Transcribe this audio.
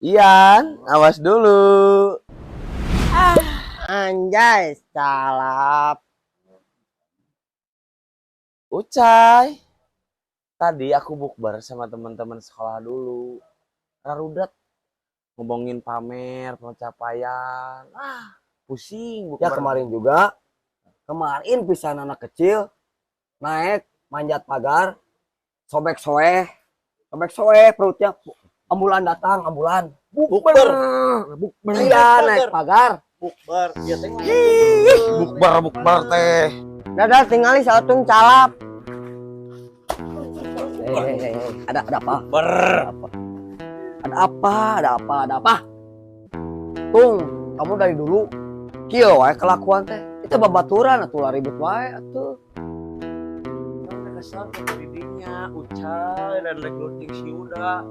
Ian, awas dulu. Anjay, calap. Ucai, tadi aku bukber sama teman-teman sekolah dulu. Rarudat ngomongin pamer, pencapaian. Pusing Ya bukber. kemarin juga. Kemarin pisan anak kecil naik manjat pagar, sobek soeh perutnya. Ambulan datang, ambulan. Bukber. Iya, naik pagar. Bukber. Ya teh. Bukber teh. Dadah tinggali sautung calap. Ada apa? Ber. Ada apa? Tung, kamu dari dulu kieu wae kelakuan teh. Itu babaturan atuh ribut wae atuh. Yang kesal ke dirinya, Ucai dan rekrutting si Uda.